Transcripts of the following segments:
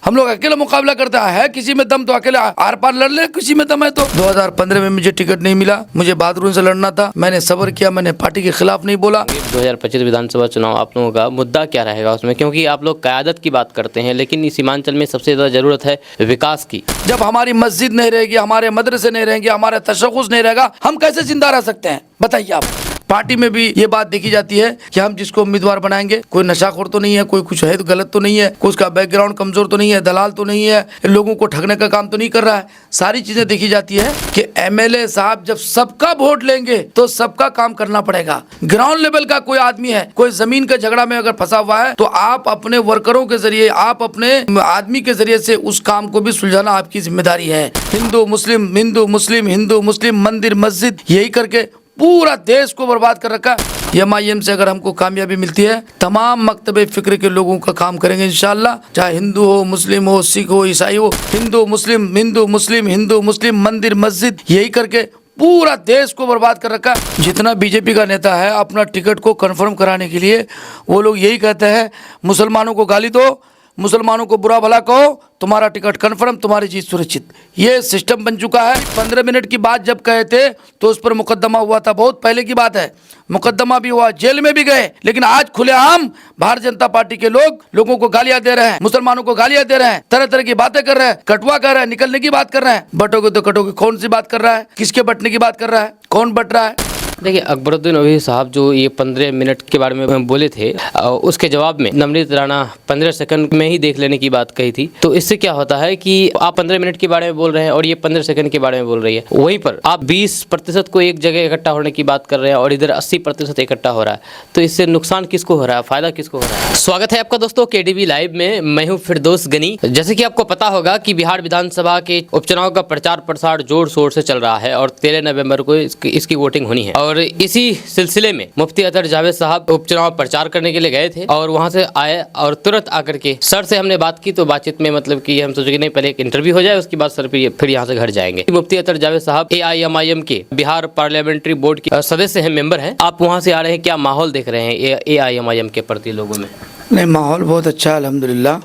हम लोग अकेले मुकाबला करते हैं, किसी में दम तो अकेले आर पार लड़ ले, किसी में दम है तो। 2015 में मुझे टिकट नहीं मिला, मुझे बहादुर से लड़ना था, मैंने सब्र किया, मैंने पार्टी के खिलाफ नहीं बोला। 2025 विधानसभा चुनाव आप लोगों का मुद्दा क्या रहेगा उसमें, क्योंकि आप लोग क़यादत की बात करते हैं लेकिन इस सीमांचल में सबसे ज़्यादा ज़रूरत है विकास की। जब हमारी मस्जिद नहीं रहेगी, हमारे मदरसे नहीं रहेंगे, हमारा तशख़्ख़ुस नहीं रहेगा, हम कैसे जिंदा रह सकते हैं बताइए आप। पार्टी में भी ये बात देखी जाती है कि हम जिसको उम्मीदवार बनाएंगे कोई नशाखोर तो नहीं है, कोई कुछ है तो गलत तो नहीं है, कोई उसका बैकग्राउंड कमजोर तो नहीं है, दलाल तो नहीं है, लोगों को ठगने का काम तो नहीं कर रहा है। सारी चीजें देखी जाती है कि एमएलए साहब जब सबका वोट लेंगे तो सबका काम करना पड़ेगा। ग्राउंड लेवल का कोई आदमी है, कोई जमीन के झगड़ा में अगर फंसा हुआ है तो आप अपने वर्करों के जरिए, आप अपने आदमी के जरिए से उस काम को भी सुलझाना आपकी जिम्मेदारी है। हिंदू मुस्लिम, हिंदू मुस्लिम, हिंदू मुस्लिम, मंदिर मस्जिद, यही करके पूरा देश को बर्बाद कर रखा। एमआईएम से अगर हमको कामयाबी मिलती है, तमाम मकतबे फिक्र के लोगों का काम करेंगे इंशाअल्लाह, चाहे हिंदू हो, मुस्लिम हो, सिख हो, ईसाई हो, हिंदू मुस्लिम, हिंदू मुस्लिम, हिंदू मुस्लिम, मंदिर मस्जिद, यही करके पूरा देश को बर्बाद कर रखा। जितना बीजेपी का नेता है अपना टिकट को कंफर्म कराने के लिए वो लोग यही कहते हैं, मुसलमानों को गाली दो, मुसलमानों को बुरा भला कहो, तुम्हारा टिकट कंफर्म, तुम्हारी जीत सुरक्षित। ये सिस्टम बन चुका है। 15 मिनट की बात जब कहे थे तो उस पर मुकदमा हुआ था, बहुत पहले की बात है, मुकदमा भी हुआ, जेल में भी गए। लेकिन आज खुलेआम भारतीय जनता पार्टी के लोग लोगों को गालियां दे रहे हैं, मुसलमानों को गालियां दे रहे हैं, तरह तरह की बातें कर रहे हैं, कटवा कर रहे हैं, निकलने की बात कर रहे हैं। बटोगे तो कटोगे, कौन सी बात कर रहा है, किसके बटने की बात कर रहा है, कौन बट रहा है। देखिए, अकबरुद्दीन ओवैसी साहब जो ये 15 मिनट के बारे में बोले थे, उसके जवाब में नवनीत राणा 15 सेकंड में ही देख लेने की बात कही थी। तो इससे क्या होता है कि आप 15 मिनट के बारे में बोल रहे हैं और ये 15 सेकंड के बारे में बोल रही है, वहीं पर आप 20% को एक जगह इकट्ठा होने की बात कर रहे हैं और इधर 80% इकट्ठा हो रहा है। तो इससे नुकसान किसको हो रहा है, फायदा किसको हो रहा है। स्वागत है आपका दोस्तों केडीवी लाइव में, मैं हूँ फिरदौस गनी। जैसे कि आपको पता होगा कि बिहार विधानसभा के उपचुनाव का प्रचार प्रसार जोर शोर से चल रहा है और 13 नवंबर को इसकी वोटिंग होनी है। और इसी सिलसिले में मुफ्ती अतर जावेद साहब उपचुनाव प्रचार करने के लिए गए थे और वहां से आए और तुरंत आकर के सर से हमने बात की। तो बातचीत में मतलब कि हम सोचे कि नहीं, पहले एक इंटरव्यू हो जाए, उसके बाद सर फिर यहाँ से घर जाएंगे। मुफ्ती अतर जावेद साहब AIMIM के बिहार पार्लियामेंट्री बोर्ड के सदस्य हैं, मेंबर हैं। आप वहाँ से आ रहे हैं, क्या माहौल देख रहे हैं AIMIM के प्रति लोगों में? नहीं, माहौल बहुत अच्छा है अल्हम्दुलिल्लाह,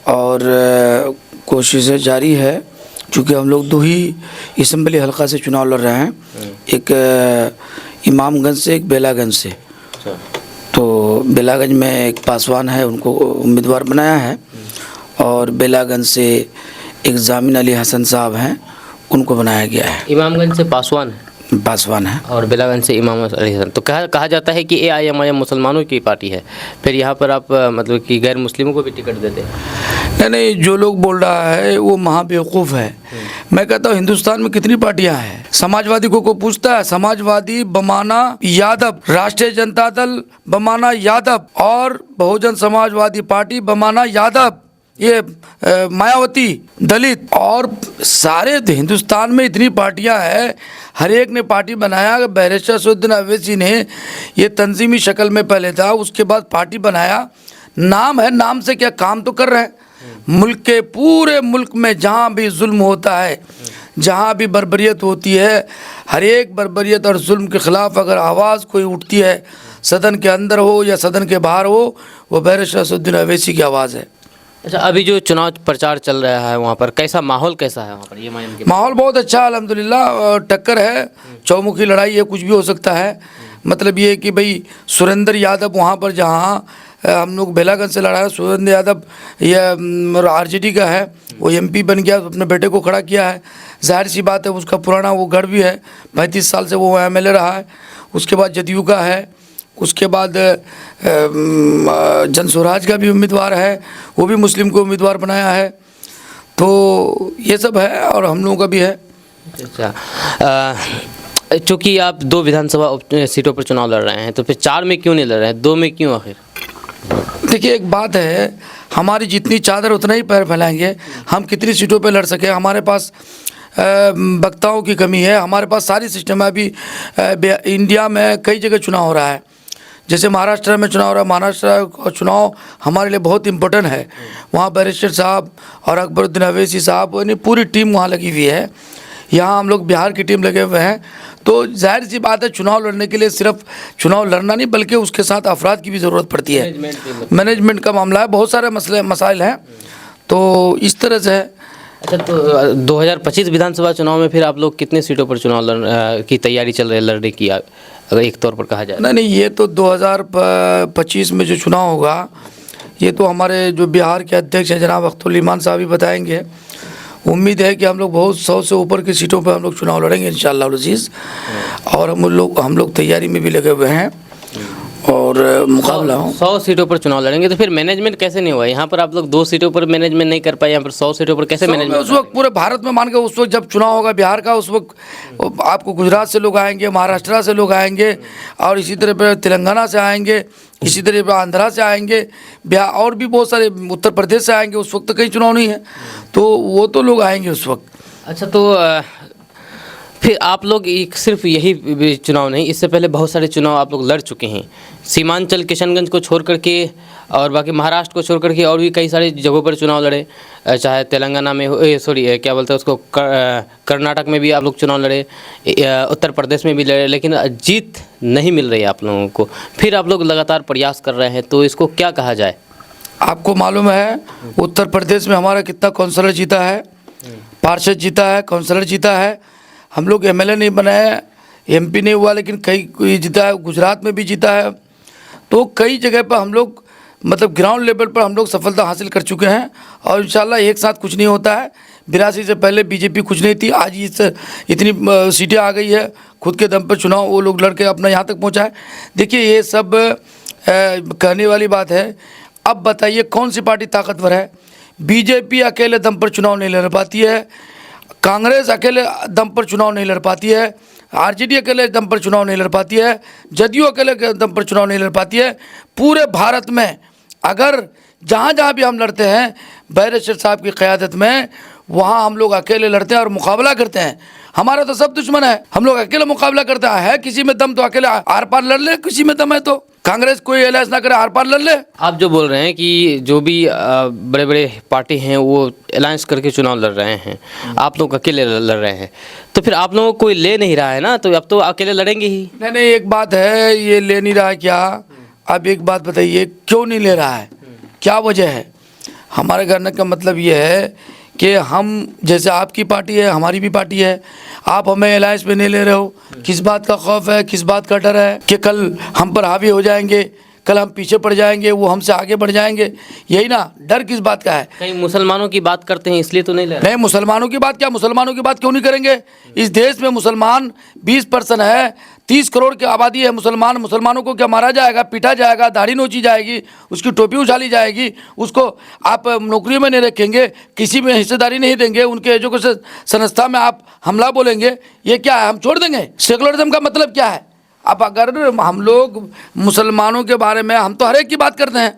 और कोशिशें जारी है। चूँकि हम लोग 2 ही असम्बली हल्का से चुनाव लड़ रहे हैं, एक इमामगंज से, एक बेलागंज से। तो बेलागंज में एक पासवान है, उनको उम्मीदवार बनाया है, और बेलागंज से एक जामिन अली हसन साहब हैं, उनको बनाया गया है। इमामगंज से पासवान है और बेलागंज से इमाम अली हसन। तो कहा जाता है कि AIMIM मुसलमानों की पार्टी है, फिर यहाँ पर आप मतलब कि गैर मुस्लिमों को भी टिकट देते हैं? नहीं, जो लोग बोल रहा है वो महाबेवकूफ़ है। मैं कहता हूँ हिंदुस्तान में कितनी पार्टियां हैं। समाजवादी को पूछता है, समाजवादी बमाना यादव, राष्ट्रीय जनता दल बमाना यादव, और बहुजन समाजवादी पार्टी बमाना यादव, ये मायावती दलित, और सारे हिंदुस्तान में इतनी पार्टियां हैं। हर एक ने पार्टी बनाया। बैरिस्टर असदुद्दीन अवैसी ने ये तंजीमी शक्ल में पहले था, उसके बाद पार्टी बनाया। नाम है, नाम से क्या काम तो कर रहे हैं। मुल्क के पूरे मुल्क में जहाँ भी जुल्म होता है, जहाँ भी बर्बरियत होती है, हर एक बर्बरियत और जुल्म के ख़िलाफ़ अगर आवाज़ कोई उठती है, सदन के अंदर हो या सदन के बाहर हो, वो बैरिस्टर असदुद्दीन अवैसी की आवाज़ है। अच्छा, अभी जो चुनाव प्रचार चल रहा है वहाँ पर कैसा माहौल, कैसा है वहाँ पर? ये माहौल बहुत अच्छा अल्हम्दुलिल्लाह, टक्कर है, चौमुखी लड़ाई है, कुछ भी हो सकता है। मतलब ये कि भाई सुरेंद्र यादव वहाँ पर, जहाँ हम लोग बेलागंज से लड़ा है, सुरेंद्र यादव ये RJD का है, वो MP बन गया, अपने बेटे को खड़ा किया है। जाहिर सी बात है, उसका पुराना वो गढ़ भी है, 35 साल से वो MLA रहा है। उसके बाद जदयू का है, उसके बाद जन स्वराज का भी उम्मीदवार है, वो भी मुस्लिम को उम्मीदवार बनाया है। तो ये सब है और हम लोगों का भी है। अच्छा, चूँकि आप 2 विधानसभा सीटों पर चुनाव लड़ रहे हैं, तो फिर 4 में क्यों नहीं लड़ रहे हैं, 2 में क्यों आखिर? देखिए, एक बात है, हमारी जितनी चादर उतना ही पैर फैलाएंगे। हम कितनी सीटों पे लड़ सके, हमारे पास वक्ताओं की कमी है, हमारे पास सारी सिस्टम है। अभी इंडिया में कई जगह चुनाव हो रहा है, जैसे महाराष्ट्र में चुनाव हो रहा है। महाराष्ट्र का चुनाव हमारे लिए बहुत इम्पोर्टेंट है। वहाँ बैरिस्टर साहब और अकबरुद्दीन अवैसी साहब, यानी पूरी टीम वहाँ लगी हुई है। यहाँ हम लोग बिहार की टीम लगे हुए हैं। तो जाहिर सी बात है, चुनाव लड़ने के लिए सिर्फ चुनाव लड़ना नहीं, बल्कि उसके साथ अफराद की भी ज़रूरत पड़ती है। मैनेजमेंट का मामला है, बहुत सारे मसाइल हैं। तो इस तरह से है। अच्छा, तो 2025 विधानसभा चुनाव में फिर आप लोग कितने सीटों पर चुनाव की तैयारी चल रही है लड़ने की, अगर एक तौर पर कहा जाए? नहीं, ये तो 2025 में जो चुनाव होगा, ये तो हमारे जो बिहार के अध्यक्ष हैं जनाब अख्तरुल ईमान साहब ही बताएंगे। उम्मीद है कि हम लोग बहुत 100 से ऊपर की सीटों पर हम लोग चुनाव लड़ेंगे इंशाअल्लाह अज़ीज़। और हम लोग तैयारी में भी लगे हुए हैं और मुकाबला हो। 100 सीटों पर चुनाव लड़ेंगे तो फिर मैनेजमेंट कैसे नहीं हुआ? यहाँ पर आप लोग 2 सीटों पर मैनेजमेंट नहीं कर पाए, यहाँ पर 100 सीटों पर कैसे मैनेजमेंट? उस वक्त पूरे भारत में मान के उस वक्त जब चुनाव होगा बिहार का, उस वक्त आपको गुजरात से लोग आएंगे, महाराष्ट्र से लोग आएंगे, और इसी तरह पे तेलंगाना से आएंगे, इसी तरह पे आंध्रा से आएंगे, बिहार और भी बहुत सारे उत्तर प्रदेश से आएंगे। उस वक्त तो कहीं चुनाव नहीं है, तो वो तो लोग आएंगे उस वक्त। अच्छा, तो फिर आप लोग एक सिर्फ यही चुनाव नहीं, इससे पहले बहुत सारे चुनाव आप लोग लड़ चुके हैं। सीमांचल किशनगंज को छोड़ करके और बाकी महाराष्ट्र को छोड़ करके और भी कई सारे जगहों पर चुनाव लड़े, चाहे तेलंगाना में क्या बोलते हैं उसको, कर्नाटक में भी आप लोग चुनाव लड़े, उत्तर प्रदेश में भी लड़े, लेकिन जीत नहीं मिल रही है आप लोगों को। फिर आप लोग लगातार प्रयास कर रहे हैं, तो इसको क्या कहा जाए? आपको मालूम है उत्तर प्रदेश में हमारा कितना काउंसलर जीता है, पार्षद जीता है, काउंसलर जीता है। हम लोग एमएलए नहीं बनाए, एमपी नहीं हुआ, लेकिन कई जीता है, गुजरात में भी जीता है। तो कई जगह पर हम लोग मतलब ग्राउंड लेवल पर हम लोग सफलता हासिल कर चुके हैं। और इंशाल्लाह एक साथ कुछ नहीं होता है। 82 से पहले बीजेपी कुछ नहीं थी, आज इतनी सीटें आ गई है, खुद के दम पर चुनाव वो लोग लड़के अपना यहाँ तक पहुँचा है। देखिए ये सब कहने वाली बात है। अब बताइए कौन सी पार्टी ताकतवर है? बीजेपी अकेले दम पर चुनाव नहीं लड़ पाती है, कांग्रेस अकेले दम पर चुनाव नहीं लड़ पाती है, आरजेडी अकेले दम पर चुनाव नहीं लड़ पाती है, जदयू अकेले दम पर चुनाव नहीं लड़ पाती है। पूरे भारत में अगर जहाँ जहाँ भी हम लड़ते हैं बैरिस्टर साहब की क़यादत में, वहाँ हम लोग अकेले लड़ते हैं और मुकाबला करते हैं। हमारा तो सब दुश्मन है, हम लोग अकेले मुकाबला करते हैं। है किसी में दम तो अकेले आर पार लड़ ले, किसी में दम है तो कांग्रेस कोई अलायंस ना करे, आर पार लड़ ले। आप जो बोल रहे हैं कि जो भी बड़े बड़े पार्टी हैं वो अलायंस करके चुनाव लड़ रहे हैं, आप लोग अकेले लड़ रहे हैं, तो फिर आप लोगों को कोई ले नहीं रहा है ना, तो अब तो अकेले लड़ेंगे ही। नहीं, एक बात है, ये ले नहीं रहा है क्या? अब एक बात बताइए, क्यों नहीं ले रहा है, क्या वजह है? हमारे कहने का मतलब ये है कि हम जैसे आपकी पार्टी है, हमारी भी पार्टी है, आप हमें अलायंस में नहीं ले रहे हो। किस बात का खौफ है, किस बात का डर है कि कल हम पर हावी हो जाएंगे, कल हम पीछे पड़ जाएंगे, वो हमसे आगे बढ़ जाएंगे? यही ना डर, किस बात का है? कहीं मुसलमानों की बात करते हैं इसलिए तो नहीं ले रहे? नहीं, मुसलमानों की बात क्या, मुसलमानों की बात क्यों नहीं करेंगे? इस देश में मुसलमान 20% है, 30 करोड़ की आबादी है मुसलमान। मुसलमानों को क्या मारा जाएगा, पीटा जाएगा, दाढ़ी नोची जाएगी, उसकी टोपी उछाली जाएगी, उसको आप नौकरियों में नहीं रखेंगे, किसी में हिस्सेदारी नहीं देंगे, उनके एजुकेशन संस्था में आप हमला बोलेंगे? ये क्या है, हम छोड़ देंगे? सेकुलरिज्म का मतलब क्या है? अब अगर हम लोग मुसलमानों के बारे में, हम तो हर एक की बात करते हैं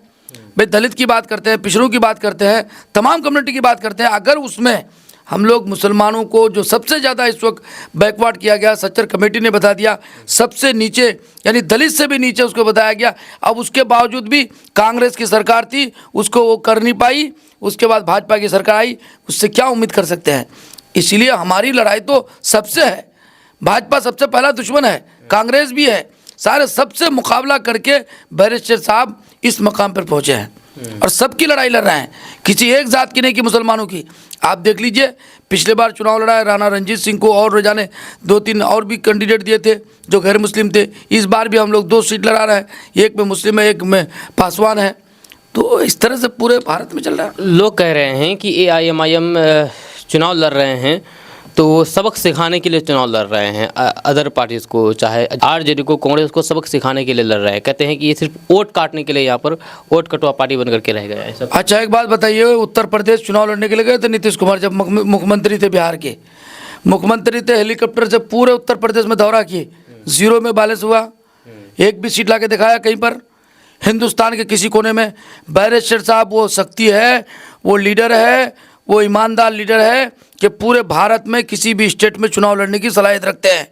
भाई, दलित की बात करते हैं, पिछड़ों की बात करते हैं, तमाम कम्युनिटी की बात करते हैं। अगर उसमें हम लोग मुसलमानों को जो सबसे ज़्यादा इस वक्त बैकवर्ड किया गया, सच्चर कमेटी ने बता दिया, सबसे नीचे यानी दलित से भी नीचे उसको बताया गया। अब उसके बावजूद भी कांग्रेस की सरकार थी, उसको वो कर नहीं पाई, उसके बाद भाजपा की सरकार आई, उससे क्या उम्मीद कर सकते हैं? इसीलिए हमारी लड़ाई तो सबसे है। भाजपा सबसे पहला दुश्मन है, कांग्रेस भी है, सारे सबसे मुकाबला करके बैरिस्टर साहब इस मकाम पर पहुँचे हैं और सबकी लड़ाई लड़ रहे हैं, किसी एक जात की नहीं कि मुसलमानों की। आप देख लीजिए, पिछले बार चुनाव लड़ा है राणा रंजीत सिंह को, और रोजाने 2-3 और भी कैंडिडेट दिए थे जो गैर मुस्लिम थे। इस बार भी हम लोग 2 सीट लड़ा रहे हैं, एक में मुस्लिम है, एक में पासवान है। तो इस तरह से पूरे भारत में चल रहा है। लोग कह रहे हैं कि AIMIM चुनाव लड़ रहे हैं तो वो सबक सिखाने के लिए चुनाव लड़ रहे हैं, अदर पार्टीज़ को, चाहे आरजेडी को, कांग्रेस को सबक सिखाने के लिए लड़ रहे हैं। कहते हैं कि ये सिर्फ वोट काटने के लिए यहाँ पर वोट कटवा पार्टी बन करके रह गया है सब। अच्छा, एक बात बताइए, उत्तर प्रदेश चुनाव लड़ने के लिए गए थे नीतीश कुमार, जब मुख्यमंत्री थे, बिहार के मुख्यमंत्री थे, हेलीकॉप्टर से पूरे उत्तर प्रदेश में दौरा किए, 0 में बैलेंस हुआ, एक भी सीट ला के दिखाया कहीं पर हिंदुस्तान के किसी कोने में? बैरिस्टर साहब वो शक्ति है, वो लीडर है, वो ईमानदार लीडर है कि पूरे भारत में किसी भी स्टेट में चुनाव लड़ने की सलाहियत रखते हैं।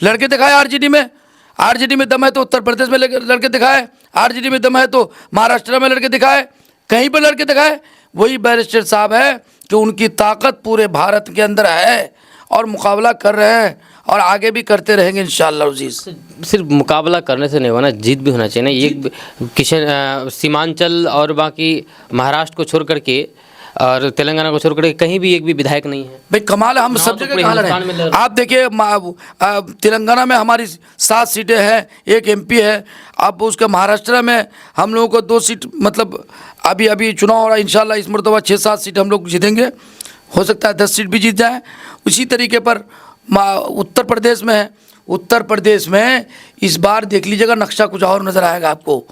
लड़के दिखाए आरजेडी में दम है तो उत्तर प्रदेश में लड़के दिखाए, आरजेडी में दम है तो महाराष्ट्र में लड़के दिखाए, कहीं पर लड़के दिखाए। वही बैरिस्टर साहब है कि उनकी ताकत पूरे भारत के अंदर है और मुकाबला कर रहे हैं और आगे भी करते रहेंगे इंशाअल्लाह अज़ीज़। सिर्फ मुकाबला करने से नहीं होना, जीत भी होना चाहिए ना। ये सीमांचल और बाकी महाराष्ट्र को छोड़ करके और तेलंगाना को छोड़कर कहीं भी एक भी विधायक नहीं है। भाई कमाल है, हम चुनाव सब तो जगह पूरे कहाँ लड़ हिंदुस्तान में रहे हैं। लड़- आप देखिए तेलंगाना में हमारी 7 सीटें हैं, 1 MP है। अब उसके महाराष्ट्र में हम लोगों को 2 सीट, मतलब अभी अभी चुनाव हो रहा है, इंशाल्लाह इस मरतबा 6-7 सीट हम लोग जीतेंगे, हो सकता है 10 सीट भी जीत जाए। उसी तरीके पर उत्तर प्रदेश में है। उत्तर प्रदेश में इस बार देख लीजिएगा नक्शा कुछ और नज़र आएगा आपको।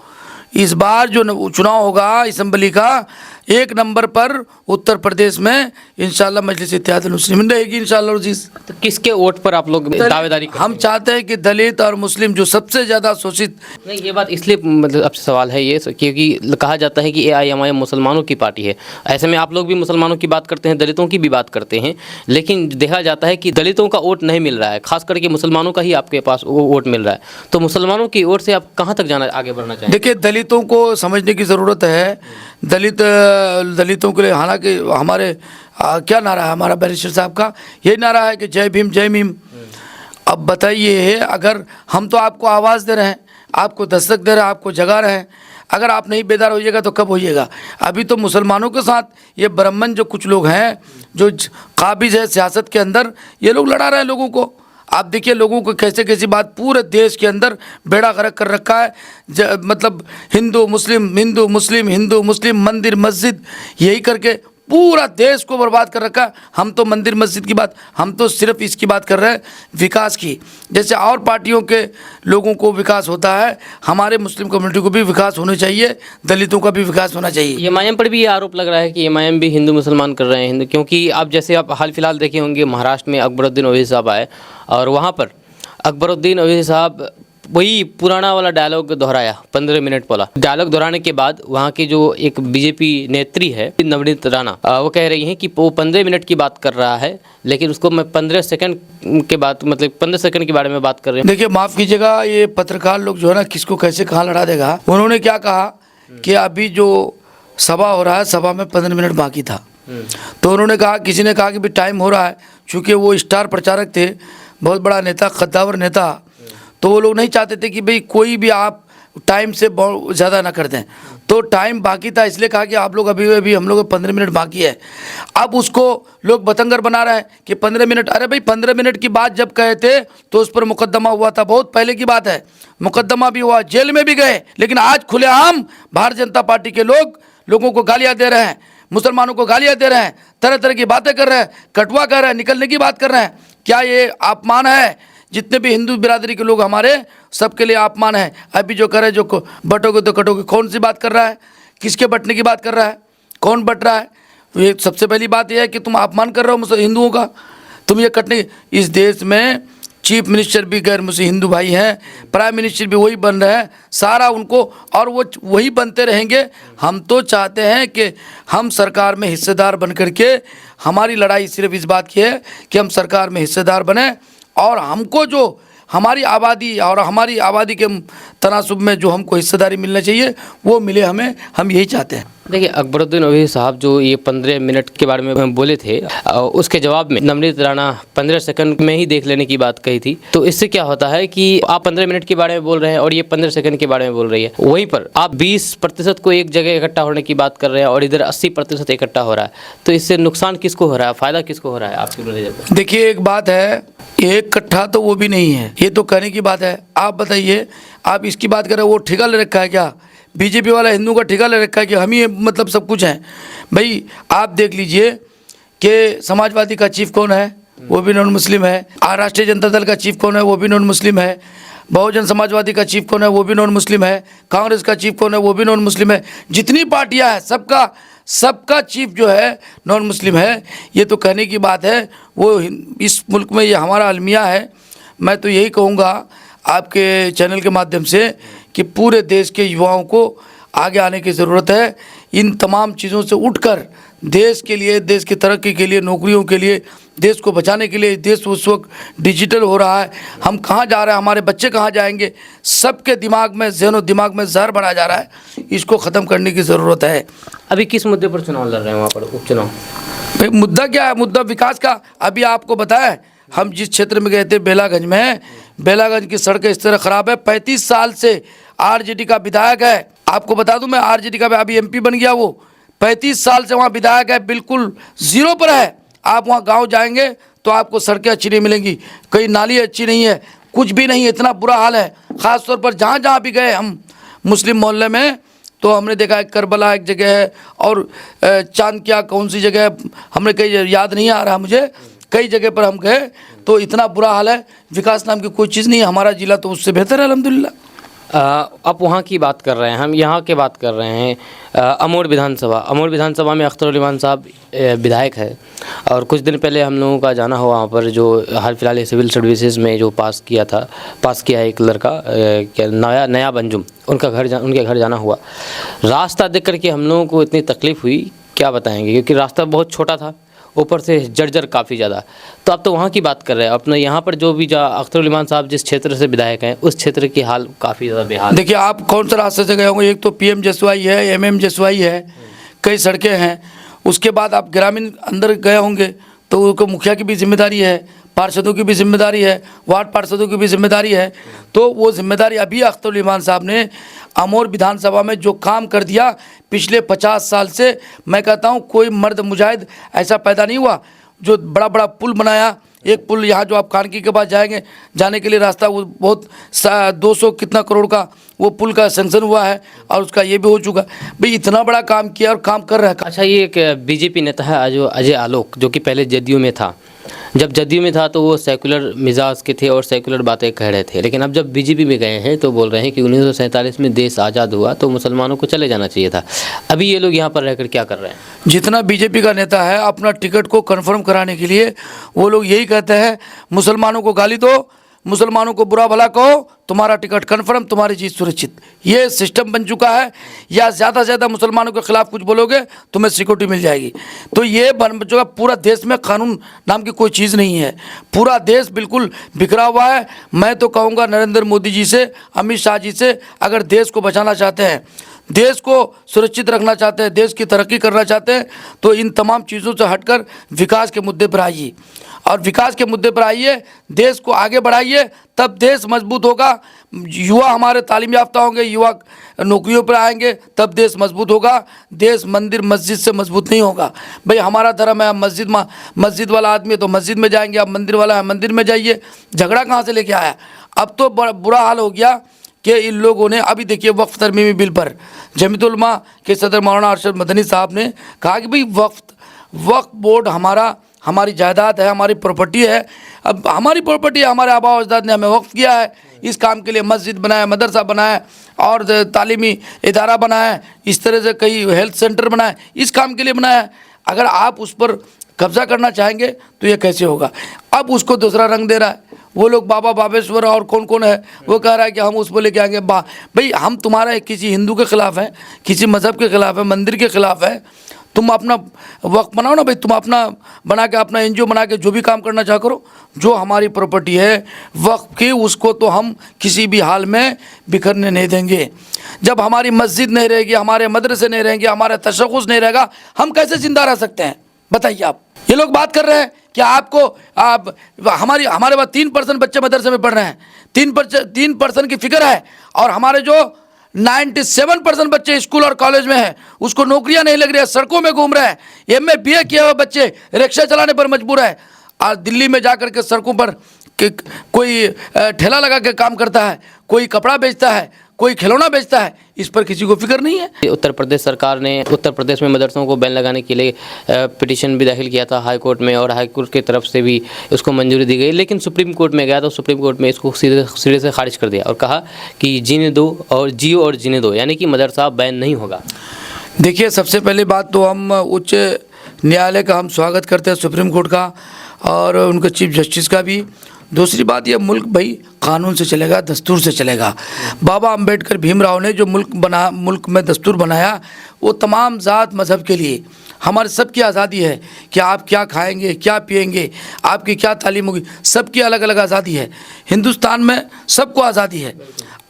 इस बार जो चुनाव होगा असेंबली का, 1 नंबर पर उत्तर प्रदेश में इंशाल्लाह मजलिस इत्तेहादुल मुस्लिमीन रहेगी इंशाल्लाह अज़ीज़। तो किसके वोट पर आप लोग दावेदारी करते हम हैं? चाहते हैं कि दलित और मुस्लिम जो सबसे ज़्यादा शोषित, नहीं, ये बात इसलिए मतलब आपसे सवाल है ये क्योंकि कहा जाता है कि AIMIM मुसलमानों की पार्टी है। ऐसे में आप लोग भी मुसलमानों की बात करते हैं, दलितों की भी बात करते हैं, लेकिन देखा जाता है कि दलितों का वोट नहीं मिल रहा है, खास करके मुसलमानों का ही आपके पास वो वोट मिल रहा है। तो मुसलमानों की ओर से आप कहाँ तक जाना आगे बढ़ना चाहेंगे? देखिए दलितों को समझने की ज़रूरत है। दलितों के लिए हालांकि हमारे क्या नारा है हमारा बैरिस्टर साहब का, यही नारा है कि जय भीम जय भीम। अब बताइए, अगर हम तो आपको आवाज़ दे रहे हैं, आपको दस्तक दे रहे हैं, आपको जगा रहे हैं, अगर आप नहीं बेदार होइएगा तो कब होइएगा। अभी तो मुसलमानों के साथ ये ब्राह्मण जो कुछ लोग हैं जो काबिज है सियासत के अंदर, ये लोग लड़ा रहे हैं लोगों को। आप देखिए लोगों को कैसे कैसी बात पूरे देश के अंदर बेड़ा गर्क कर रखा है। मतलब हिंदू मुस्लिम हिंदू मुस्लिम हिंदू मुस्लिम, मंदिर मस्जिद, यही करके पूरा देश को बर्बाद कर रखा है। हम तो मंदिर मस्जिद की बात, हम तो सिर्फ इसकी बात कर रहे हैं विकास की। जैसे और पार्टियों के लोगों को विकास होता है, हमारे मुस्लिम कम्युनिटी को भी विकास होना चाहिए, दलितों का भी विकास होना चाहिए। AIMIM पर भी ये आरोप लग रहा है कि AIMIM भी हिंदू मुसलमान कर रहे हैं हिंदू, क्योंकि आप जैसे आप हाल फिलहाल देखे होंगे महाराष्ट्र में अकबरुद्दीन ओवैसी साहब आए और वहाँ पर अकबरुद्दीन ओवैसी साहब वही पुराना वाला डायलॉग दोहराया, 15 मिनट बोला। डायलॉग दोहराने के बाद वहाँ की जो एक BJP नेत्री है नवनीत राणा, वो कह रही हैं कि वो 15 मिनट की बात कर रहा है, लेकिन उसको मैं 15 सेकंड के बाद मतलब 15 सेकंड के बारे में बात कर रहे हैं। देखिए माफ़ कीजिएगा, ये पत्रकार लोग जो है ना किसको कैसे कहाँ लड़ा देगा। उन्होंने क्या कहा कि अभी जो सभा हो रहा है, सभा में 15 मिनट बाकी था, तो उन्होंने कहा, किसी ने कहा कि भी टाइम हो रहा है, चूँकि वो स्टार प्रचारक थे, बहुत बड़ा नेता, कद्दावर नेता, तो वो लोग नहीं चाहते थे कि भाई कोई भी आप टाइम से बहुत ज़्यादा ना कर दें, तो टाइम बाकी था इसलिए कहा कि आप लोग अभी हम लोग 15 मिनट बाकी है। अब उसको लोग बतंगर बना रहे हैं कि 15 मिनट, अरे भाई 15 मिनट की बात जब कहे थे तो उस पर मुकदमा हुआ था, बहुत पहले की बात है, मुकदमा भी हुआ, जेल में भी गए, लेकिन आज खुलेआम भारतीय जनता पार्टी के लोगों को गालियाँ दे रहे हैं, मुसलमानों को गालियाँ दे रहे हैं, तरह तरह की बातें कर रहे हैं, कटवा कर रहे हैं, निकलने की बात कर रहे हैं। क्या ये अपमान है? जितने भी हिंदू बिरादरी के लोग हमारे, सबके लिए अपमान है। अभी जो करे, जो बटोगे तो कटोगे, कौन सी बात कर रहा है, किसके बटने की बात कर रहा है, कौन बट रहा है? ये सबसे पहली बात यह है कि तुम अपमान कर रहे हो हिंदुओं का। तुम ये कटने, इस देश में चीफ मिनिस्टर भी गैर मुस्लिम हिंदू भाई हैं, प्राइम मिनिस्टर भी वही बन रहे हैं, सारा उनको, और वो वही बनते रहेंगे। हम तो चाहते हैं कि हम सरकार में हिस्सेदार बन करके, हमारी लड़ाई सिर्फ इस बात की है कि हम सरकार में हिस्सेदार बने, और हमको जो हमारी आबादी और हमारी आबादी के तनासुब में जो हमको हिस्सेदारी मिलना चाहिए वो मिले हमें, हम यही चाहते हैं। देखिए अकबरुद्दीन ओवैसी साहब जो ये 15 मिनट के बारे में बोले थे, उसके जवाब में नवनीत राणा 15 सेकंड में ही देख लेने की बात कही थी। तो इससे क्या होता है कि आप 15 मिनट के बारे में बोल रहे हैं और ये 15 सेकंड के बारे में बोल रही है, वहीं पर आप 20% को एक जगह इकट्ठा होने की बात कर रहे हैं और इधर 80% इकट्ठा हो रहा है। तो इससे नुकसान किसको हो रहा है, फायदा किसको हो रहा है आपकी नजर में? देखिए एक बात है, एक कट्ठा तो वो भी नहीं है, ये तो कहने की बात है। आप बताइए, आप इसकी बात कर रहे हो, वो ठेका ले रखा है क्या? बीजेपी वाला हिंदू का ठेका ले रखा है कि हम ही मतलब सब कुछ हैं? भाई आप देख लीजिए कि समाजवादी का चीफ कौन है, वो भी नॉन मुस्लिम है। राष्ट्रीय जनता दल का चीफ कौन है, वो भी नॉन मुस्लिम है। बहुजन समाजवादी का चीफ कौन है, वो भी नॉन मुस्लिम है। कांग्रेस का चीफ कौन है, वो भी नॉन मुस्लिम है। जितनी पार्टियां हैं सबका चीफ जो है नॉन मुस्लिम है। ये तो कहने की बात है, वो इस मुल्क में ये हमारा अलमिया है। मैं तो यही कहूँगा आपके चैनल के माध्यम से कि पूरे देश के युवाओं को आगे आने की ज़रूरत है। इन तमाम चीज़ों से उठकर देश के लिए, देश की तरक्की के लिए, नौकरियों के लिए, देश को बचाने के लिए। देश उस वक्त डिजिटल हो रहा है, हम कहाँ जा रहे हैं, हमारे बच्चे कहाँ जाएंगे, सबके दिमाग में, ज़हनो दिमाग में जहर भरा जा रहा है। इसको ख़त्म करने की ज़रूरत है। अभी किस मुद्दे पर चुनाव लड़ रहे हैं वहाँ पर, उपचुनाव? भाई मुद्दा क्या है? मुद्दा विकास का। अभी आपको बताया, हम जिस क्षेत्र में गए थे बेलागंज में, बेलागंज की सड़कें इस तरह ख़राब है। 35 साल से आरजेडी का विधायक है, आपको बता दूं मैं, आरजेडी का अभी MP बन गया वो। 35 साल से वहाँ विधायक है, बिल्कुल जीरो पर है। आप वहाँ गांव जाएंगे तो आपको सड़कें अच्छी नहीं मिलेंगी, कहीं नाली अच्छी नहीं है, कुछ भी नहीं है, इतना बुरा हाल है। ख़ास तौर पर जहाँ जहाँ भी गए हम मुस्लिम मोहल्ले में, तो हमने देखा है करबला एक जगह है, और चांद क्या कौन सी जगह है, हमने कहीं याद नहीं आ रहा मुझे, कई जगह पर हम गए तो इतना बुरा हाल है। विकास नाम की कोई चीज़ नहीं है। हमारा जिला तो उससे बेहतर है अल्हम्दुलिल्लाह। आप वहाँ की बात कर रहे हैं, हम यहाँ की बात कर रहे हैं। अमोड़ विधानसभा में अख्तर उल इमान साहब विधायक है, और कुछ दिन पहले हम लोगों का जाना हुआ वहाँ पर, जो हाल फिलहाल सिविल सर्विसेज में जो पास किया एक लड़का, क्या नया बंजुम, उनके घर जाना हुआ। रास्ता देख करके हम लोगों को इतनी तकलीफ़ हुई, क्या बताएंगे, क्योंकि रास्ता बहुत छोटा था, ऊपर से जर्जर काफ़ी ज़्यादा। तो आप तो वहाँ की बात कर रहे हैं, अपने यहाँ पर जो भी अख्तर उल इमान साहब जिस क्षेत्र से विधायक हैं, उस क्षेत्र की हाल काफ़ी ज़्यादा बेहाल। देखिए, आप कौन सा रास्ते से गए होंगे? एक तो PM जसवाई है, MM जसवाई है, कई सड़कें हैं। उसके बाद आप ग्रामीण अंदर गए होंगे तो उनको मुखिया की भी जिम्मेदारी है, पार्षदों की भी जिम्मेदारी है, वार्ड पार्षदों की भी जिम्मेदारी है। तो वो जिम्मेदारी अभी अख्तर उल इमान साहब ने अमोर विधानसभा में जो काम कर दिया पिछले 50 साल से, मैं कहता हूँ कोई मर्द मुजाहिद ऐसा पैदा नहीं हुआ। जो बड़ा बड़ा पुल बनाया, एक पुल यहाँ जो आप कानकी के पास जाने के लिए रास्ता, वो बहुत 200 कितना करोड़ का वो पुल का सेंक्शन हुआ है, और उसका ये भी हो चुका। भाई इतना बड़ा काम किया और काम कर रहा है। अच्छा, ये एक बीजेपी नेता है जो अजय आलोक, जो कि पहले जदयू में था। जब जदयू में था तो वो सेकुलर मिजाज के थे और सेकुलर बातें कह रहे थे, लेकिन अब जब बीजेपी में गए हैं तो बोल रहे हैं कि 1947 में देश आज़ाद हुआ तो मुसलमानों को चले जाना चाहिए था। अभी ये लोग यहाँ पर रहकर क्या कर रहे हैं? जितना बीजेपी का नेता है, अपना टिकट को कंफर्म कराने के लिए वो लोग यही कहते हैं, मुसलमानों को गाली दो, मुसलमानों को बुरा भला कहो, तुम्हारा टिकट कंफर्म, तुम्हारी जीत सुरक्षित। ये सिस्टम बन चुका है। या ज़्यादा से ज़्यादा मुसलमानों के खिलाफ कुछ बोलोगे तुम्हें सिक्योरिटी मिल जाएगी। तो ये बन चुका। पूरा देश में कानून नाम की कोई चीज़ नहीं है, पूरा देश बिल्कुल बिखरा हुआ है। मैं तो कहूँगा नरेंद्र मोदी जी से, अमित शाह जी से, अगर देश को बचाना चाहते हैं, देश को सुरक्षित रखना चाहते हैं, देश की तरक्की करना चाहते हैं, तो इन तमाम चीज़ों से हटकर विकास के मुद्दे पर आइए, और विकास के मुद्दे पर आइए, देश को आगे बढ़ाइए, तब देश मजबूत होगा। युवा हमारे तालीम याफ्ता होंगे, युवा नौकरियों पर आएंगे, तब देश मजबूत होगा। देश मंदिर मस्जिद से मजबूत नहीं होगा। भाई हमारा धर्म है, मस्जिद वाला आदमी है तो मस्जिद में जाएंगे, आप मंदिर वाला है मंदिर में जाइए। झगड़ा कहाँ से लेके आया? अब तो बुरा हाल हो गया कि इन लोगों ने, अभी देखिए वक्फ तरमीमी बिल पर जमीयतुल उलमा के सदर मौलाना अरशद मदनी साहब ने कहा कि भाई वक्फ बोर्ड हमारी जायदाद है, हमारी प्रॉपर्टी है। अब हमारी प्रॉपर्टी है, हमारे आबा अजदाद ने हमें वक्फ किया है, इस काम के लिए मस्जिद बनाया, मदरसा बनाया और तालीमी इदारा बनाया, इस तरह से कई हेल्थ सेंटर बनाए, इस काम के लिए बनाया है। अगर आप उस पर कब्जा करना चाहेंगे तो ये कैसे होगा? अब उसको दूसरा रंग दे रहा है। वो लोग बाबा बाबेश्वर और कौन कौन है, वो कह रहा है कि हम उसको लेके आएंगे। भाई हम तुम्हारा किसी हिंदू के खिलाफ है, किसी मज़हब के खिलाफ है, मंदिर के खिलाफ है? तुम अपना वक्त बनाओ ना भाई, तुम अपना बना के, अपना NGO बना के जो भी काम करना चाह करो। जो हमारी प्रॉपर्टी है वक्त की, उसको तो हम किसी भी हाल में बिखरने नहीं देंगे। जब हमारी मस्जिद नहीं रहेगी, हमारे मदरसे नहीं रहेंगे, हमारा तशख़्ख़ुस नहीं रहेगा, हम कैसे ज़िंदा रह सकते हैं? बताइए आप। ये लोग बात कर रहे हैं कि हमारे पास 3% बच्चे मदरसे में पढ़ रहे हैं, 3% की फिक्र है, और हमारे जो 97% बच्चे स्कूल और कॉलेज में हैं, उसको नौकरियां नहीं लग रही है, सड़कों में घूम रहे हैं। MA BA किए हुए बच्चे रिक्शा चलाने पर मजबूर है। और दिल्ली में जाकर के सड़कों पर कोई ठेला लगा के काम करता है, कोई कपड़ा बेचता है, कोई खिलौना बेचता है, इस पर किसी को फिक्र नहीं है। उत्तर प्रदेश सरकार ने उत्तर प्रदेश में मदरसों को बैन लगाने के लिए पिटीशन भी दाखिल किया था हाई कोर्ट में, और हाई कोर्ट की तरफ से भी उसको मंजूरी दी गई, लेकिन सुप्रीम कोर्ट में गया तो सुप्रीम कोर्ट में इसको सिरे से खारिज कर दिया और कहा कि जीने दो और जियो और जीने दो, यानी कि मदरसा बैन नहीं होगा। देखिए, सबसे पहले बात तो हम उच्च न्यायालय का हम स्वागत करते हैं, सुप्रीम कोर्ट का और उनके चीफ जस्टिस का भी। दूसरी बात, ये मुल्क भाई कानून से चलेगा, दस्तूर से चलेगा। बाबा अंबेडकर भीमराव ने जो मुल्क में दस्तूर बनाया, वो तमाम ज़ात मज़हब के लिए, हमारे सबकी आज़ादी है कि आप क्या खाएंगे, क्या पिएंगे, आपकी क्या तालीम होगी, सबकी अलग अलग आज़ादी है। हिंदुस्तान में सबको आज़ादी है।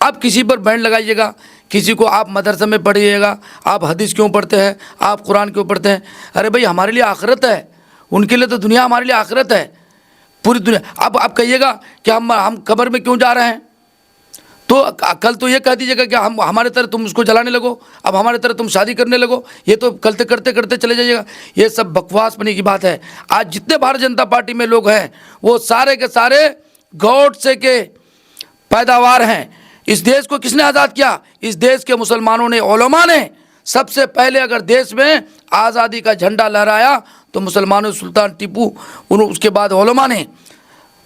अब किसी पर बैन लगाइएगा, किसी को आप मदरसे में पढ़िएगा, आप हदीस क्यों पढ़ते हैं, आप कुरान क्यों पढ़ते हैं? अरे भाई, हमारे लिए आखिरत है, उनके लिए तो दुनिया हमारे लिए आखिरत है, पूरी दुनिया। अब आप कहिएगा कि हम कब्र में क्यों जा रहे हैं, तो कल तो ये कह दीजिएगा कि हम हमारे तरह तुम उसको जलाने लगो, अब हमारे तरह तुम शादी करने लगो, ये तो करते करते करते चले जाइएगा। ये सब बकवास बनी की बात है। आज जितने भारतीय जनता पार्टी में लोग हैं वो सारे के सारे गॉड से के पैदावार हैं। इस देश को किसने आज़ाद किया? इस देश के मुसलमानों ने, उलमा ने। सबसे पहले अगर देश में आज़ादी का झंडा लहराया तो मुसलमानों, सुल्तान टीपू, उसके बाद उलमा ने,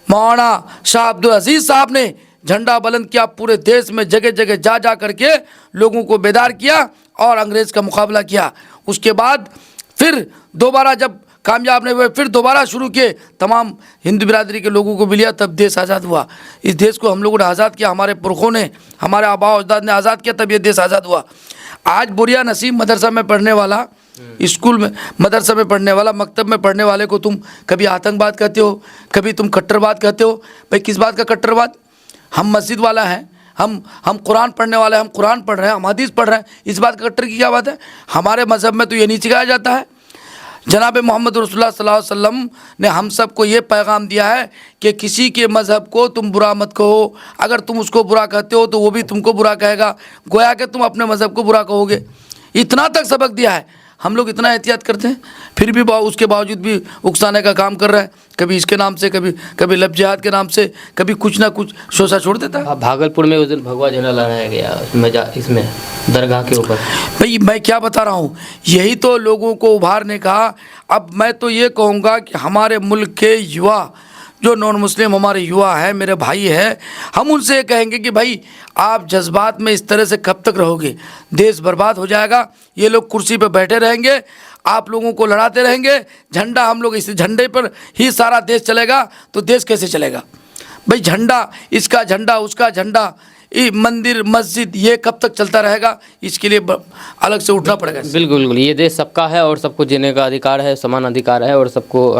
मौलाना शाह अब्दुल अजीज़ साहब ने झंडा बुलंद किया। पूरे देश में जगह जगह जा जा करके लोगों को बेदार किया और अंग्रेज़ का मुकाबला किया। उसके बाद फिर दोबारा जब कामयाब नहीं हुए, फिर दोबारा शुरू किए, तमाम हिंदू बिरादरी के लोगों को भी लिया, तब देश आज़ाद हुआ। इस देश को हम लोगों ने आज़ाद किया, हमारे पुरखों ने, हमारे आबा अजदाद ने आज़ाद किया, तब ये देश आज़ाद हुआ। आज बुरिया नसीब मदरसा में पढ़ने वाला, स्कूल में, मदरसा में पढ़ने वाला, मकतब में पढ़ने वाले को तुम कभी आतंकवाद कहते हो, कभी तुम कट्टरवाद कहते हो। भाई किस बात का कट्टरवाद? हम मस्जिद वाला हैं, हम कुरान पढ़ने वाले हैं, हम कुरान पढ़ रहे हैं, हम हदीस पढ़ रहे हैं, इस बात का कट्टर की क्या बात है? हमारे मज़हब में तो ये नहीं सिखाया जाता है। जनाब मोहम्मद रसूलुल्लाह सल्लल्लाहु अलैहि वसल्लम ने हम सबको ये पैगाम दिया है कि किसी के मज़हब को तुम बुरा मत कहो। अगर तुम उसको बुरा कहते हो तो वो भी तुमको बुरा कहेगा, गोया कि तुम अपने मज़हब को बुरा कहोगे। इतना तक सबक दिया है। हम लोग इतना एहतियात करते हैं, फिर भी उसके बावजूद भी उकसाने का काम कर रहा है। कभी इसके नाम से, कभी लब जिहाद के नाम से, कभी कुछ ना कुछ शोषा छोड़ देता है। भागलपुर में उस दिन भगवा झंडा लहराया गया इसमें दरगाह के ऊपर। भाई मैं क्या बता रहा हूँ, यही तो लोगों को उभारने का। अब मैं तो ये कहूँगा कि हमारे मुल्क के युवा, जो नॉन मुस्लिम हमारे युवा हैं, मेरे भाई हैं, हम उनसे ये कहेंगे कि भाई आप जज्बात में इस तरह से कब तक रहोगे? देश बर्बाद हो जाएगा। ये लोग कुर्सी पर बैठे रहेंगे, आप लोगों को लड़ाते रहेंगे। झंडा, हम लोग इस झंडे पर ही सारा देश चलेगा, तो देश कैसे चलेगा? भाई झंडा, इसका झंडा, उसका झंडा, ये मंदिर मस्जिद, ये कब तक चलता रहेगा? इसके लिए अलग से उठना पड़ेगा। बिल्कुल बिल्कुल, ये देश सबका है और सबको जीने का अधिकार है, समान अधिकार है और सबको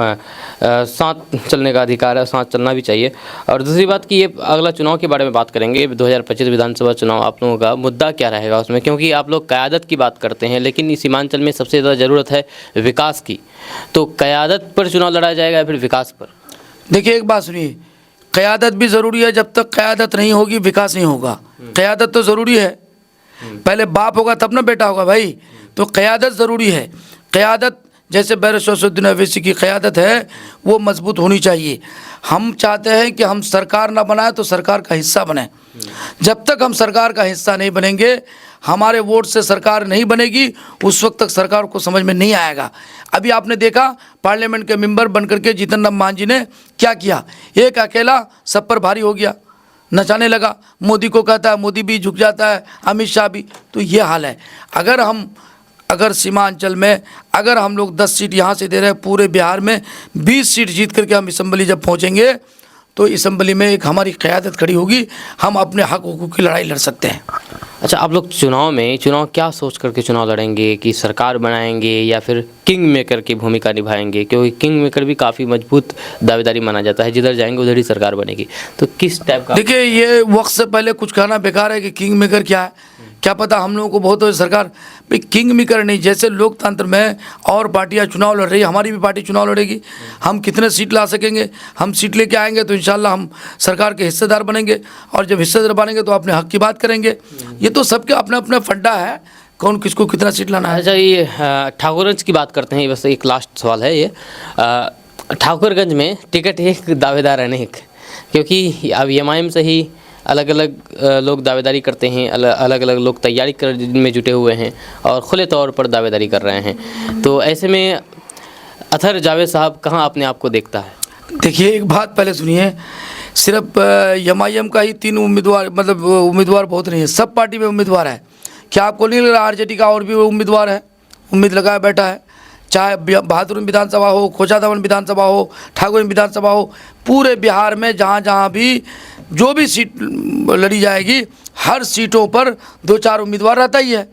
साथ चलने का अधिकार है, साथ चलना भी चाहिए। और दूसरी बात कि ये अगला चुनाव के बारे में बात करेंगे। 2025 विधानसभा चुनाव, आप लोगों का मुद्दा क्या रहेगा उसमें? क्योंकि आप लोग क़यादत की बात करते हैं, लेकिन इस सीमांचल में सबसे ज़्यादा ज़रूरत है विकास की। तो क़यादत पर चुनाव लड़ा जाएगा या फिर विकास पर? देखिए एक बात सुनिए, क़यादत भी ज़रूरी है। जब तक क़यादत नहीं होगी विकास नहीं होगा। क़यादत तो ज़रूरी है, पहले बाप होगा तब ना बेटा होगा भाई। तो क़यादत ज़रूरी है। क़यादत जैसे बैरिस्टर शमसुद्दीन ओवैसी की क़यादत है, वो मजबूत होनी चाहिए। हम चाहते हैं कि हम सरकार ना बनाए तो सरकार का हिस्सा बने। जब तक हम सरकार का हिस्सा नहीं बनेंगे, हमारे वोट से सरकार नहीं बनेगी, उस वक्त तक सरकार को समझ में नहीं आएगा। अभी आपने देखा पार्लियामेंट के मेंबर बन करके जीतन राम मांझी ने क्या किया? एक अकेला सब पर भारी हो गया, नचाने लगा, मोदी को कहता है, मोदी भी झुक जाता है, अमित शाह भी। तो ये हाल है। अगर सीमांचल में अगर हम लोग 10 सीट यहाँ से दे रहे हैं, पूरे बिहार में 20 सीट जीत करके हम असम्बली जब पहुँचेंगे तो असम्बली में एक हमारी क़यादत खड़ी होगी, हम अपने हक हुकूक की लड़ाई लड़ सकते हैं। अच्छा, आप लोग चुनाव क्या सोच करके चुनाव लड़ेंगे? कि सरकार बनाएंगे या फिर किंग मेकर की भूमिका निभाएंगे? क्योंकि किंग मेकर भी काफ़ी मजबूत दावेदारी माना जाता है, जिधर जाएंगे उधर ही सरकार बनेगी। तो किस टाइप का? देखिए, ये वक्त से पहले कुछ कहना बेकार है कि किंग मेकर क्या है। क्या पता हम लोगों को बहुत हो सरकार भाई किंग मेकर नहीं। जैसे लोकतंत्र में और पार्टियां चुनाव लड़ रही है, हमारी भी पार्टी चुनाव लड़ेगी। हम कितने सीट ला सकेंगे? हम सीट लेके आएंगे तो इंशाल्लाह हम सरकार के हिस्सेदार बनेंगे, और जब हिस्सेदार बनेंगे तो अपने हक की बात करेंगे। ये तो सबके अपने अपने फड्डा है, कौन किसको कितना सीट लाना है। अच्छा, ये ठाकुरगंज की बात करते हैं, बस एक लास्ट सवाल है ये। ठाकुरगंज में टिकट एक दावेदार अनेक, क्योंकि अब एमआईएम से ही अलग अलग लोग दावेदारी करते हैं, अलग अलग लोग तैयारी कर में जुटे हुए हैं और खुले तौर पर दावेदारी कर रहे हैं। तो ऐसे में अतहर जावेद साहब कहाँ अपने आप को देखता है? देखिए एक बात पहले सुनिए, सिर्फ एमआईएम का ही 3 उम्मीदवार, मतलब उम्मीदवार बहुत नहीं है, सब पार्टी में उम्मीदवार है। क्या आपको नहीं लग रहा आरजेडी का और भी उम्मीदवार है, उम्मीद लगाया बैठा है? चाहे बहादुर विधानसभा हो, खोचाधावन विधानसभा हो, ठाकुर विधानसभा हो, पूरे बिहार में जहाँ जहाँ भी जो भी सीट लड़ी जाएगी, हर सीटों पर 2-4 उम्मीदवार रहता ही है।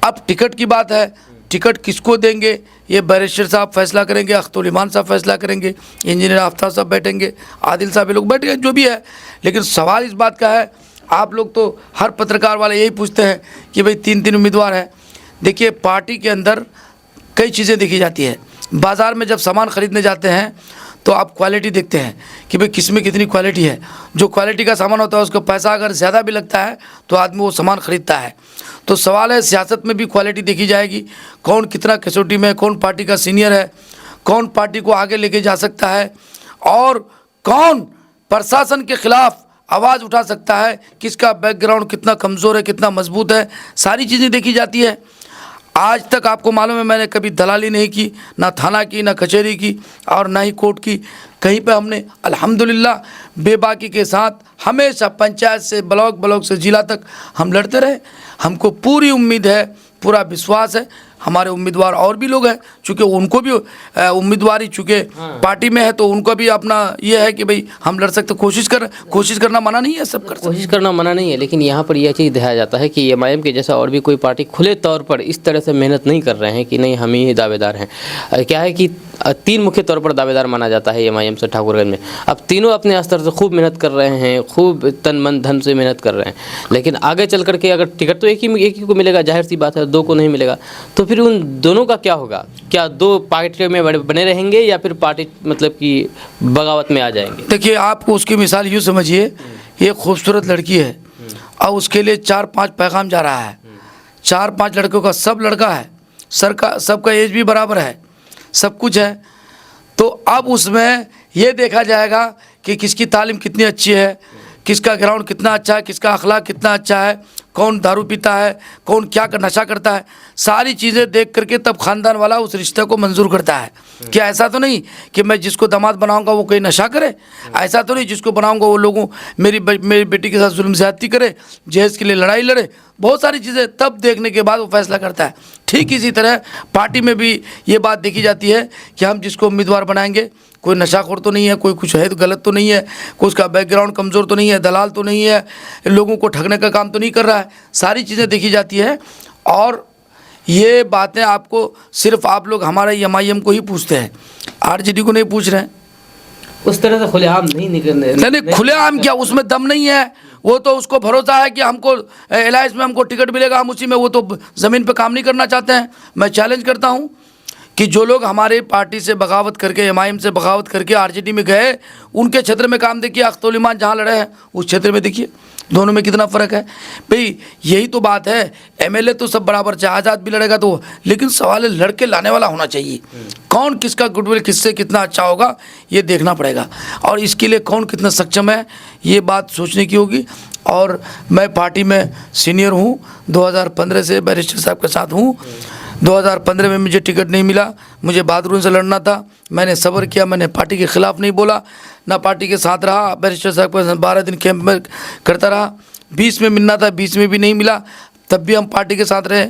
अब टिकट की बात है, टिकट किसको देंगे ये बैरिस्टर साहब फैसला करेंगे, अख्तुल ईमान साहब फैसला करेंगे, इंजीनियर आफ्ताब साहब बैठेंगे, आदिल साहब, ये लोग बैठेंगे, जो भी है। लेकिन सवाल इस बात का है, आप लोग तो हर पत्रकार वाले यही पूछते हैं कि भाई 3-3 उम्मीदवार हैं। देखिए पार्टी के अंदर कई चीज़ें देखी जाती है। बाज़ार में जब सामान ख़रीदने जाते हैं तो आप क्वालिटी देखते हैं कि भाई किस में कितनी क्वालिटी है। जो क्वालिटी का सामान होता है उसको पैसा अगर ज़्यादा भी लगता है तो आदमी वो सामान ख़रीदता है। तो सवाल है सियासत में भी क्वालिटी देखी जाएगी, कौन कितना कसौटी में, कौन पार्टी का सीनियर है, कौन पार्टी को आगे लेके जा सकता है और कौन प्रशासन के खिलाफ आवाज़ उठा सकता है, किसका बैकग्राउंड कितना कमज़ोर है, कितना मजबूत है, सारी चीज़ें देखी जाती है। आज तक आपको मालूम है मैंने कभी दलाली नहीं की, ना थाना की, ना कचहरी की और ना ही कोर्ट की। कहीं पे हमने अल्हम्दुलिल्लाह बेबाकी के साथ हमेशा पंचायत से ब्लॉक से जिला तक हम लड़ते रहे। हमको पूरी उम्मीद है, पूरा विश्वास है, हमारे उम्मीदवार और भी लोग हैं, चूँकि उनको भी उम्मीदवारी चूँकि पार्टी में है तो उनको भी अपना ये है कि भाई हम लड़ सकते, कोशिश करना मना नहीं है, सब कर सकते। कोशिश करना मना नहीं है, लेकिन यहाँ पर यह चीज़ दिखाया जाता है कि एमआईएम के जैसा और भी कोई पार्टी खुले तौर पर इस तरह से मेहनत नहीं कर रहे हैं कि नहीं हम ही दावेदार हैं। क्या है कि 3 मुख्य तौर पर दावेदार माना जाता है एमआईएम से ठाकुरगंज में। अब तीनों अपने स्तर से खूब मेहनत कर रहे हैं, खूब तन मन धन से मेहनत कर रहे हैं, लेकिन आगे चल करके अगर टिकट तो एक ही को मिलेगा, जाहिर सी बात है, 2 को नहीं मिलेगा, तो फिर उन दोनों का क्या होगा? क्या 2 पार्टी में बने रहेंगे या फिर पार्टी मतलब कि बगावत में आ जाएंगे? देखिए, आप उसकी मिसाल यूँ समझिए, ये खूबसूरत लड़की है और उसके लिए 4-5 पैगाम जा रहा है। 4-5 लड़कों का, सब लड़का है, सबका एज भी बराबर है, सब कुछ है। तो अब उसमें ये देखा जाएगा कि किसकी तालीम कितनी अच्छी है, किसका ग्राउंड कितना अच्छा है, किसका अखलाक कितना अच्छा है, कौन दारू पीता है, कौन क्या नशा करता है, सारी चीज़ें देख करके तब ख़ानदान वाला उस रिश्ते को मंजूर करता है। क्या ऐसा तो नहीं कि मैं जिसको दामाद बनाऊंगा वो कोई नशा करे, ऐसा तो नहीं जिसको बनाऊंगा वो लोगों मेरी बेटी के साथ जुल्म ज़्यादती करे, जहेज़ के लिए लड़ाई लड़े, बहुत सारी चीज़ें तब देखने के बाद वो फैसला करता है। ठीक इसी तरह पार्टी में भी ये बात देखी जाती है कि हम जिसको उम्मीदवार बनाएंगे कोई नशाखोर तो नहीं है, कोई कुछ है तो गलत तो नहीं है, कोई उसका बैकग्राउंड कमज़ोर तो नहीं है, दलाल तो नहीं है, लोगों को ठगने का काम तो नहीं कर रहा है, सारी चीज़ें देखी जाती है। और ये बातें आपको सिर्फ आप लोग हमारे एमआईएम को ही पूछते हैं, आरजेडी को नहीं पूछ रहे हैं। उस तरह से खुलेआम नहीं निकलने, नहीं खुलेआम क्या, उसमें दम नहीं है। वो तो उसको भरोसा है कि हमको एलायंस में हमको टिकट मिलेगा, हम उसी में, वो तो ज़मीन पे काम नहीं करना चाहते हैं। मैं चैलेंज करता हूँ कि जो लोग हमारे पार्टी से बगावत करके, एमआईएम से बगावत करके आरजेडी में गए, उनके क्षेत्र में काम देखिए, अख्तुल ईमान जहाँ लड़े हैं उस क्षेत्र में देखिए, दोनों में कितना फ़र्क है। भाई यही तो बात है, एमएलए तो सब बराबर, चाहे आज़ाद भी लड़ेगा तो, लेकिन सवाल है लड़के लाने वाला होना चाहिए। कौन किसका गुडविल किससे कितना अच्छा होगा ये देखना पड़ेगा, और इसके लिए कौन कितना सक्षम है ये बात सोचने की होगी। और मैं पार्टी में सीनियर हूँ, 2015 से बैरिस्टर साहब के साथ हूँ। 2015 में मुझे टिकट नहीं मिला, मुझे बहादुरी से लड़ना था, मैंने सब्र किया, मैंने पार्टी के ख़िलाफ़ नहीं बोला, ना पार्टी के साथ रहा। बैरिस्टर साहब को 12 दिन कैंप में करता रहा, 20 में मिलना था, 20 में भी नहीं मिला, तब भी हम पार्टी के साथ रहे,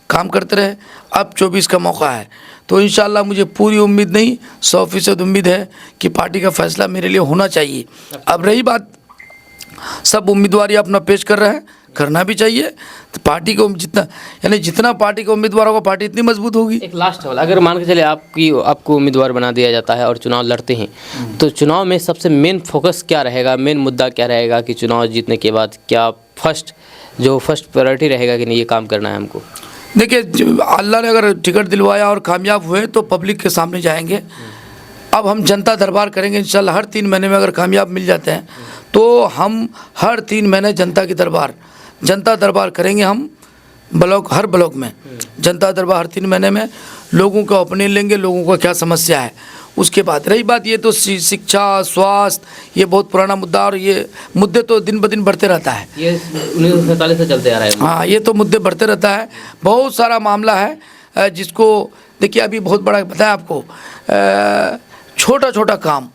काम करते रहे। अब 24 का मौका है, तो इंशाल्लाह मुझे पूरी उम्मीद नहीं, 100% उम्मीद है कि पार्टी का फ़ैसला मेरे लिए होना चाहिए। अब रही बात, सब उम्मीदवार अपना पेश कर रहे हैं, करना भी चाहिए, तो पार्टी को जितना पार्टी का उम्मीदवार होगा पार्टी इतनी मजबूत होगी। एक लास्ट सवाल, अगर मान के चले आपको उम्मीदवार बना दिया जाता है और चुनाव लड़ते हैं, तो चुनाव में सबसे मेन फोकस क्या रहेगा, मेन मुद्दा क्या रहेगा कि चुनाव जीतने के बाद क्या फर्स्ट प्रायोरिटी रहेगा कि नहीं ये काम करना है हमको? देखिए, अल्लाह ने अगर टिकट दिलवाया और कामयाब हुए तो पब्लिक के सामने जाएंगे। अब हम जनता दरबार करेंगे इंशाल्लाह, हर 3 महीने में अगर कामयाब मिल जाते हैं तो हम हर 3 महीने जनता दरबार करेंगे। हम हर ब्लॉक में जनता दरबार हर 3 महीने में लोगों का ओपिनियन लेंगे, लोगों का क्या समस्या है। उसके बाद रही बात, ये तो शिक्षा, स्वास्थ्य, ये बहुत पुराना मुद्दा, और ये मुद्दे तो दिन ब दिन बढ़ते रहता है, ये 1947 से चलते आ रहा है। हाँ, ये तो मुद्दे बढ़ते रहता है, बहुत सारा मामला है जिसको देखिए, अभी बहुत बड़ा बताया आपको, छोटा छोटा काम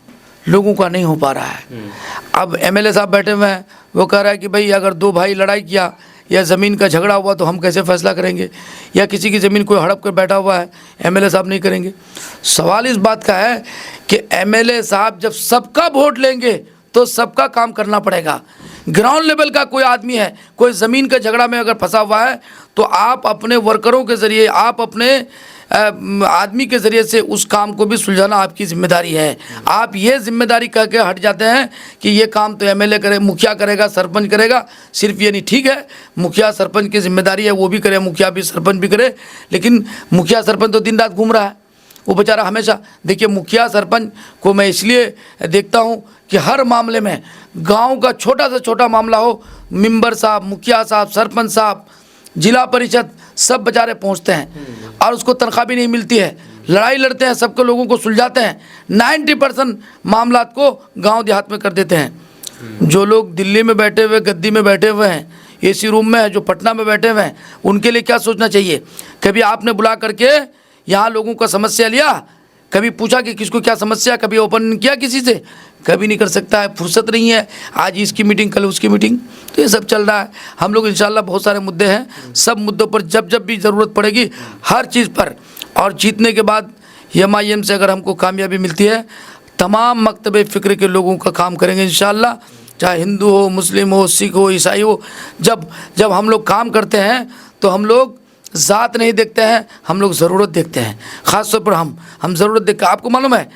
लोगों का नहीं हो पा रहा है। अब एमएलए साहब बैठे हुए हैं, वो कह रहा है कि भाई अगर 2 भाई लड़ाई किया या ज़मीन का झगड़ा हुआ तो हम कैसे फैसला करेंगे, या किसी की ज़मीन कोई हड़प कर बैठा हुआ है, एमएलए साहब नहीं करेंगे। सवाल इस बात का है कि एमएलए साहब जब सबका वोट लेंगे तो सबका काम करना पड़ेगा। ग्राउंड लेवल का कोई आदमी है, कोई ज़मीन का झगड़ा में अगर फंसा हुआ है, तो आप अपने वर्करों के ज़रिए, आप अपने आदमी के ज़रिए से उस काम को भी सुलझाना आपकी जिम्मेदारी है। आप ये जिम्मेदारी कह के हट जाते हैं कि ये काम तो एमएलए करे, मुखिया करेगा, सरपंच करेगा। सिर्फ ये नहीं, ठीक है मुखिया सरपंच की जिम्मेदारी है, वो भी करे, मुखिया भी सरपंच भी करे, लेकिन मुखिया सरपंच तो दिन रात घूम रहा है, वो बेचारा हमेशा, देखिए मुखिया सरपंच को मैं इसलिए देखता हूँ कि हर मामले में गांव का छोटा से छोटा मामला हो, मेंबर साहब, मुखिया साहब, सरपंच साहब, जिला परिषद, सब बेचारे पहुँचते हैं और उसको तनख्वाह भी नहीं मिलती है, लड़ाई लड़ते हैं, सबके लोगों को सुलझाते हैं, 90% मामला को गांव देहात में कर देते हैं। जो लोग दिल्ली में बैठे हुए, गद्दी में बैठे हुए हैं, एसी रूम में है, जो पटना में बैठे हुए हैं, उनके लिए क्या सोचना चाहिए? कभी आपने बुला करके यहाँ लोगों का समस्या लिया? कभी पूछा कि किसको क्या समस्या? कभी ओपन किया किसी से? कभी नहीं कर सकता है, फुर्सत नहीं है, आज इसकी मीटिंग कल उसकी मीटिंग, तो ये सब चल रहा है। हम लोग इंशाल्लाह, बहुत सारे मुद्दे हैं, सब मुद्दों पर जब जब भी ज़रूरत पड़ेगी हर चीज़ पर, और जीतने के बाद MIM से अगर हमको कामयाबी मिलती है, तमाम मकतबे फ़िक्र के लोगों का काम करेंगे इंशाल्लाह, चाहे हिंदू हो, मुस्लिम हो, सिख हो, ईसाई हो। जब हम लोग काम करते हैं तो हम लोग ज़ात नहीं देखते हैं, हम लोग ज़रूरत देखते हैं। ख़ास तौर पर हम ज़रूरत देखते हैं। आपको मालूम है,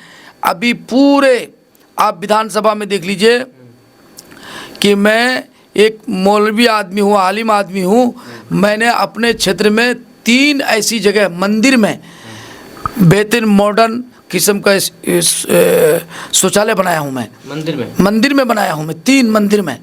अभी पूरे आप विधानसभा में देख लीजिए कि मैं एक मौलवी आदमी हूँ, आलिम आदमी हूँ, मैंने अपने क्षेत्र में 3 ऐसी जगह मंदिर में बेहतरीन मॉडर्न किस्म का शौचालय बनाया हूँ। मैं मंदिर में बनाया हूँ, मैं 3 मंदिर में,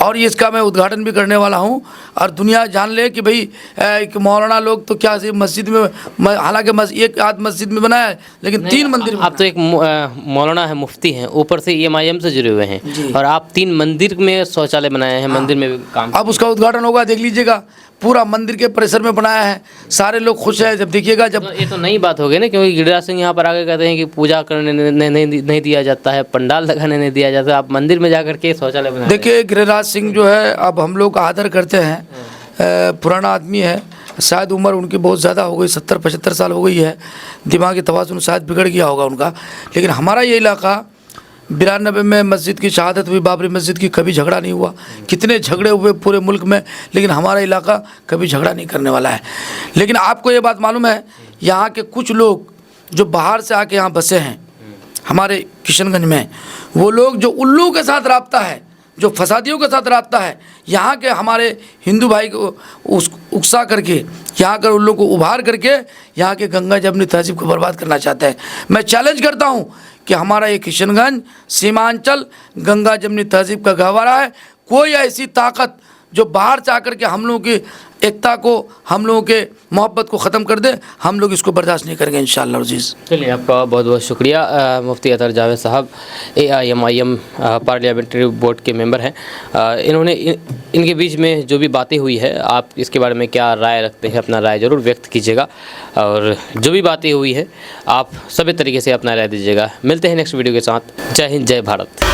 और ये इसका मैं उद्घाटन भी करने वाला हूँ। और दुनिया जान ले कि भाई एक मौलाना लोग तो क्या मस्जिद में, हालांकि एक आध मस्जिद में बनाया है, लेकिन 3 मंदिर में। आप तो एक मौलाना है, मुफ्ती हैं, ऊपर से MIM से जुड़े हुए हैं, और आप 3 मंदिर में शौचालय बनाए हैं। मंदिर में भी काम, अब उसका उद्घाटन होगा, देख लीजिएगा, पूरा मंदिर के परिसर में बनाया है, सारे लोग खुश हैं जब देखिएगा। जब ये तो नई बात हो गई ना, क्योंकि गिरिराज सिंह यहाँ पर आगे कहते हैं कि पूजा करने नहीं दिया जाता है, पंडाल लगाने नहीं दिया जाता, आप मंदिर में जाकर के शौचालय बना। देखिए गिरिराज सिंह जो है, अब हम लोग आदर करते हैं, पुराना आदमी है, शायद उम्र उनकी बहुत ज़्यादा हो गई, 70-75 साल हो गई है, दिमागी तवाज़ुन शायद बिगड़ गया होगा उनका। लेकिन हमारा ये इलाका 92 में मस्जिद की शहादत हुई, बाबरी मस्जिद की, कभी झगड़ा नहीं हुआ। कितने झगड़े हुए पूरे मुल्क में, लेकिन हमारा इलाका कभी झगड़ा नहीं करने वाला है। लेकिन आपको ये बात मालूम है, यहाँ के कुछ लोग जो बाहर से आके यहाँ बसे हैं हमारे किशनगंज में, वो लोग जो उल्लू के साथ राब्ता है, जो फसादियों के साथ राब्ता है, यहाँ के हमारे हिंदू भाई को उकसा करके, यहाँ कर उल्लू को उभार करके यहाँ के गंगा जमनी तहजीब को बर्बाद करना चाहते हैं। मैं चैलेंज करता हूँ कि हमारा ये किशनगंज सीमांचल गंगा जमनी तहजीब का गहवारा है। कोई ऐसी ताकत जो बाहर से आकर के हम लोगों की एकता को, हम लोगों के मोहब्बत को ख़त्म कर दे, हम लोग इसको बर्दाश्त नहीं करेंगे इंशाअल्लाह अज़ीज़। चलिए, आपका बहुत बहुत शुक्रिया। मुफ्ती अतहर जावेद साहब AIMIM पार्लियामेंट्री बोर्ड के मेंबर हैं। इन्होंने इनके बीच में जो भी बातें हुई है, आप इसके बारे में क्या राय रखते हैं? अपना राय ज़रूर व्यक्त कीजिएगा, और जो भी बातें हुई है आप सभी तरीके से अपना राय दीजिएगा। मिलते हैं नेक्स्ट वीडियो के साथ। जय हिंद, जय भारत।